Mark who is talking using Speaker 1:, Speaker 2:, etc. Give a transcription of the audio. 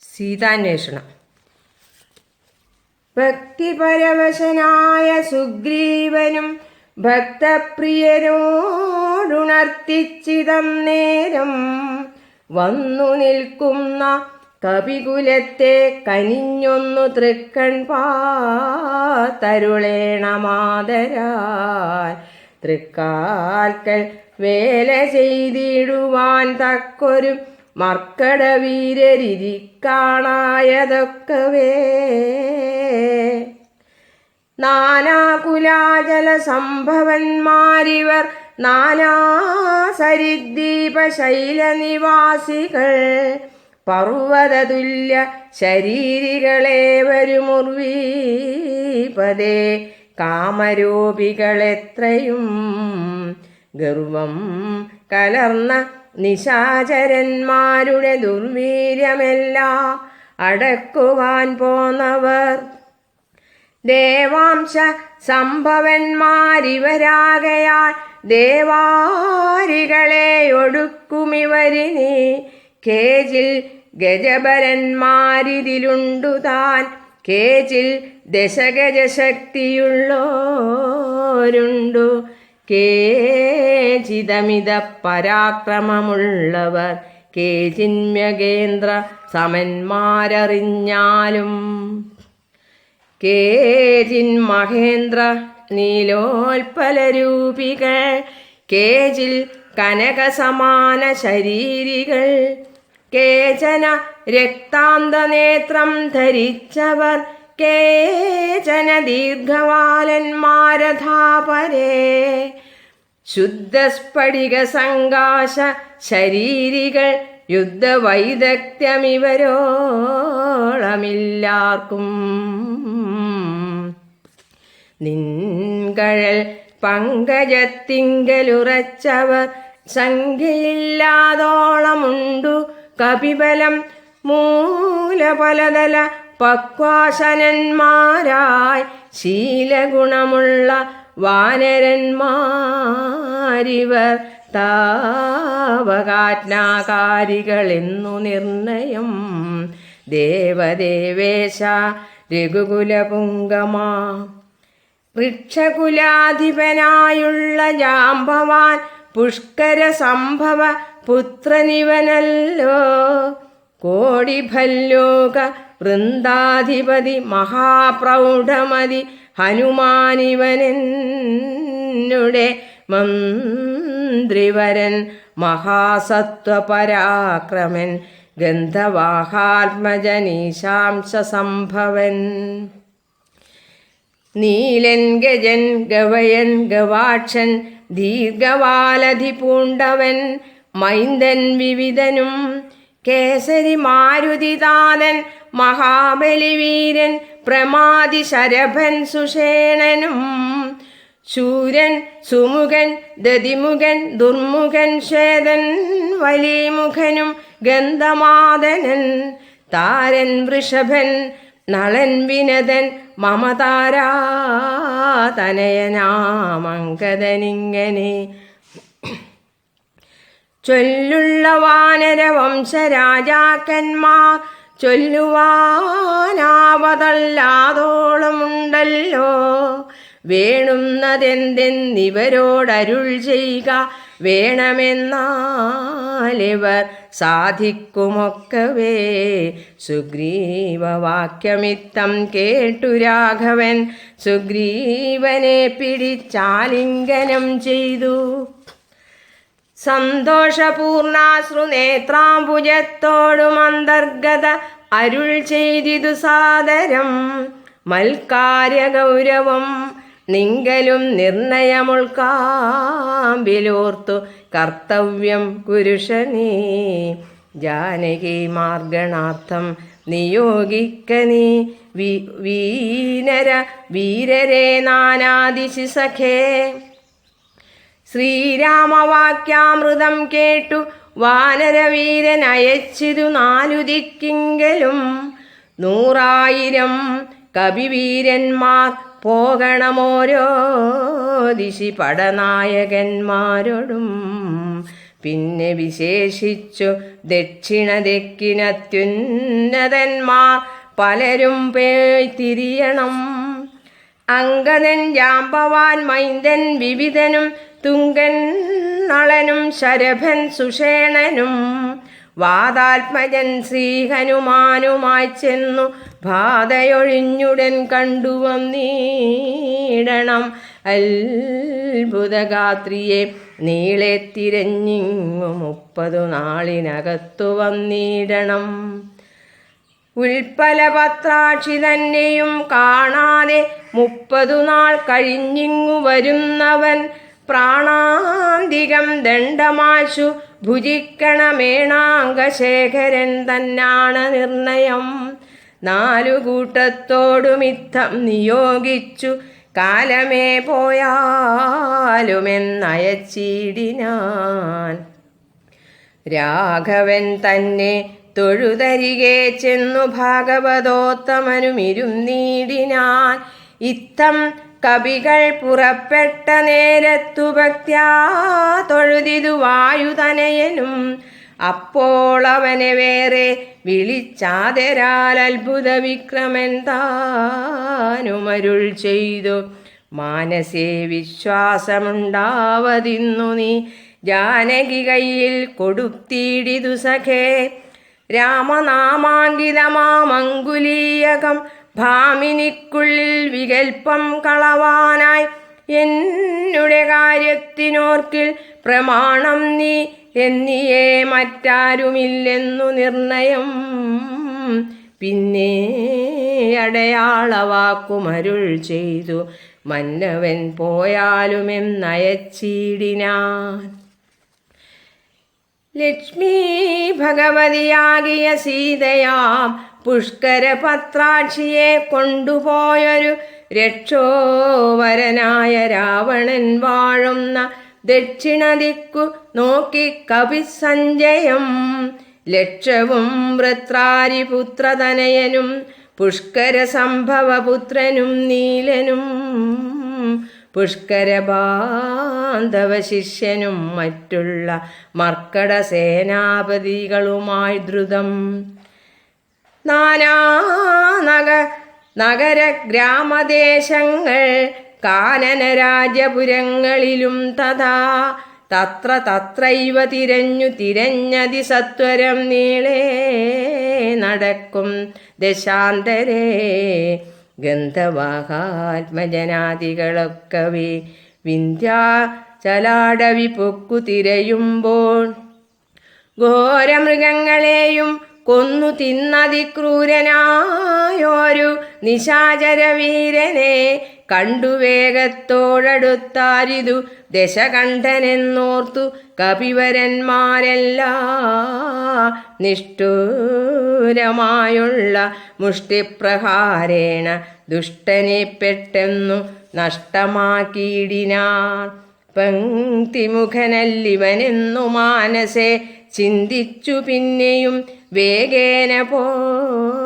Speaker 1: സീതാന്വേഷണം. ഭക്തിപരവശനായ സുഗ്രീവനും ഭക്തപ്രിയരോടുണർത്തിച്ചിതം നേരം വന്നു നിൽക്കുന്ന കപികുലത്തെ കനിഞ്ഞൊന്നു തൃക്കൺ പാത്തരുളേണമാദരാൽ. തൃക്കാൽക്കൽ വേല ചെയ്തിടുവാൻ തക്കൊരു മർക്കടവീരരിക്കാണായതൊക്കവേ. നാനാകുലാചല സംഭവന്മാരിവർ നാനാസരിദ്വീപശൈലനിവാസികൾ. പർവ്വതതുല്യ ശരീരികളേവരുമുർവീപദേ കാമരൂപികളെത്രയും. ഗർവം കലർന്ന നിശാചരന്മാരുടെ ദുർവീര്യമെല്ലാം അടക്കുവാൻ പോന്നവർ. ദേവാംശ സംഭവന്മാരിവരാകയാൽ ദേവാരികളെ ഒടുക്കുമിവരിനി. കേജിൽ ഗജബലന്മാരിതിലുണ്ടു താൻ. കേജിൽ ദശഗജശക്തിയുള്ളോരുണ്ടു. കേചിതമിത പരാക്രമമുള്ളവർ. കേചിന്മകേന്ദ്ര സമന്മാരറിഞ്ഞാലും. കേചിൻ മഹേന്ദ്ര നീലോൽപലരൂപികൾ. കേചിൽ കനകസമാന ശരീരികൾ. കേചന രക്താന്തനേത്രം ധരിച്ചവർ. കേചന ദീർഘവാലന്മാരഥാപരേ. ശുദ്ധസ്ഫടിക സങ്കാശ ശരീരികൾ. യുദ്ധവൈദഗ്ധ്യമിവരോളമില്ലാർക്കും. നിൻകഴൽ പങ്കജത്തിങ്കലുറച്ചവർ. സംഖ്യയില്ലാതോളമുണ്ടു കപിബലം. മൂലപലതല പക്വാശനന്മാരായി ശീലഗുണമുള്ള വാനരന്മാരിവർ. താവകാജ്ഞാകാരികളെന്നു നിർണയം. ദേവദേവേശ രഘുകുലപുങ്കമാ. വൃക്ഷകുലാധിപനായുള്ള ജാംബവാൻ പുഷ്കര സംഭവ പുത്രനിവനല്ലോ. കോടിഭല്ലോക വൃന്ദാധിപതി മഹാപ്രൗഢമതി ഹനുമാനിവനെന്നുടെ മന്ത്രിവരൻ. മഹാസത്വപരാക്രമൻ ഗന്ധവാഹാത്മജനീശാംശ സംഭവൻ. നീലൻ ഗജൻ ഗവയൻ ഗവാക്ഷൻ ദീർഘവാലധി പൂണ്ടവൻ. മൈന്ദൻ വിവിധനും കേസരി മാരുതിതാതൻ. മഹാബലിവീരൻ പ്രമാതി ശരഭൻ സുഷേണനും. ശൂരൻ സുമുഖൻ ദതിമുഖൻ ദുർമുഖൻ ശ്വേതൻ വലിമുഖനും ഗന്ധമാദനൻ. താരൻ വൃഷഭൻ നളൻ വിനതൻ മമതാരാതനയനാമങ്കദനിങ്ങനെ. ചൊല്ലുള്ള വാനരവംശരാജാക്കന്മാർ ചൊല്ലുവാനാവതല്ലാതോളമുണ്ടല്ലോ. വേണുന്നതെന്തെന്നിവരോടരുൾ ചെയ്യുക വേണമെന്നാലിവർ സാധിക്കുമൊക്കവേ. സുഗ്രീവവാക്യമിത്തം കേട്ടു രാഘവൻ സുഗ്രീവനെ പിടിച്ചാലിംഗനം ചെയ്തു. സന്തോഷപൂർണാശ്രുനേത്രാംബുജത്തോടും അന്തർഗത അരുൾ ചെയ്തിതു സാദരം. മൽക്കാര്യഗൗരവം നിങ്കലും നിർണയമുൾക്കാമ്പിലോർത്തു കർത്തവ്യം കുരുഷനീ. ജാനകി മാർഗണാർത്ഥം നിയോഗിക്ക നീ വീരരെ നാനാദിശി സഖേ. ശ്രീരാമവാക്യാമൃതം കേട്ടു വാനരവീരൻ അയച്ചിതു 4 ദിക്കിങ്കലും. 100,000 കവിവീരന്മാർ പോകണമോരോ ദിശി പടനായകന്മാരോടും. പിന്നെ വിശേഷിച്ചു ദക്ഷിണ ദിക്കിനത്യുന്നതന്മാർ പലരും പോയി തിരിയണം. അംഗദൻ ജാമ്പവാൻ മൈന്ദൻ വിവിധനും തുങ്കൻ നളനും ശരഭൻ സുഷേണനും വാതാത്മജൻ ശ്രീഹനുമാനുമായി ചെന്നു ബാധയൊഴിഞ്ഞുടൻ കണ്ടുവന്നീടണം. അത്ഭുതഗാത്രിയെ നീളെ തിരഞ്ഞിങ്ങു 30 നാളിനകത്തു വന്നിടണം. ഉൽപ്പലപത്രാക്ഷി തന്നെയും കാണാതെ 30 നാൾ കഴിഞ്ഞിങ്ങു വരുന്നവൻ പ്രാണാന്തികം ദണ്ഡമാശു ഭുജിക്കണമേണാംഗശേഖരൻ തന്നാണ് നിർണയം. 4 കൂട്ടത്തോടുമിത്തം നിയോഗിച്ചു കാലമേ പോയാലുമെന്നയച്ചിടിനാൻ. രാഘവൻ തന്നെ തൊഴുതരികെ ചെന്നു ഭാഗവതോത്തമനുമിരുന്നീടിനാൻ. ഇത്തം കവികൾ പുറപ്പെട്ട നേരത്തു ഭക്ത്യാ തൊഴുതിതു വായുതനയനും. അപ്പോൾ അവനെ വേറെ വിളിച്ചാതരാൽ അത്ഭുത വിക്രമൻ താനുമരുൾ ചെയ്തു. മാനസേ വിശ്വാസമുണ്ടാവതിന്നു നീ ജാനകി കയ്യിൽ കൊടുത്തിടിതു സഖേ. രാമനാമാങ്കിതമാമങ്കുലീയകം ഭാമിനിക്കുള്ളിൽ വികൽപ്പം കളവാനായി എന്നുടെ കാര്യത്തിനോർക്കിൽ പ്രമാണം നീ എന്നിയേ മറ്റാരുമില്ലെന്നു നിർണയം. പിന്നെ അടയാളവാക്കുമരുൾ ചെയ്തു മന്നവൻ പോയാലുമെന്നയച്ചിടിനാൻ. ലക്ഷ്മി ഭഗവതിയാകിയ സീതയാം പുഷ്കരപത്രാക്ഷിയെ കൊണ്ടുപോയൊരു രക്ഷോവരനായ രാവണൻ വാഴുന്ന ദക്ഷിണദിക്കു നോക്കി കവിസഞ്ജയം. ലക്ഷവും വൃത്രാരിപുത്രതനയനും പുഷ്കര സംഭവപുത്രനും നീലനും പുഷ്കരബാന്ധവ ശിഷ്യനും മറ്റുള്ള മർക്കട സേനാപതികളുമായി ദ്രുതം നാനാ നഗര ഗ്രാമദേശങ്ങൾ കാനന രാജപുരങ്ങളിലും തഥാ തത്രൈവ തിരഞ്ഞതി സത്വരം നീളേ നടക്കും ദശാന്തരേ. ഗന്ധവാഹാത്മജനാദികളൊക്കവേ വിന്ധ്യാചലാടവി പൊക്കു തിരയുമ്പോൾ ഘോരമൃഗങ്ങളെയും കൊന്നു തിന്നതിക്രൂരനായൊരു നിശാചരവീരനെ കണ്ടു വേഗത്തോടടുത്താരിതു ദശകണ്ഠനെന്നോർത്തു കപിവരന്മാരെല്ലാ. നിഷ്ഠൂരമായുള്ള മുഷ്ടിപ്രഹാരേണ ദുഷ്ടനെ പെട്ടെന്നു നഷ്ടമാക്കിയിടിനാർ. പങ്ക്തിമുഖനല്ലിവനെന്നു മാനസേ ചിന്തിച്ചു പിന്നെയും വേഗേന പോയവർ.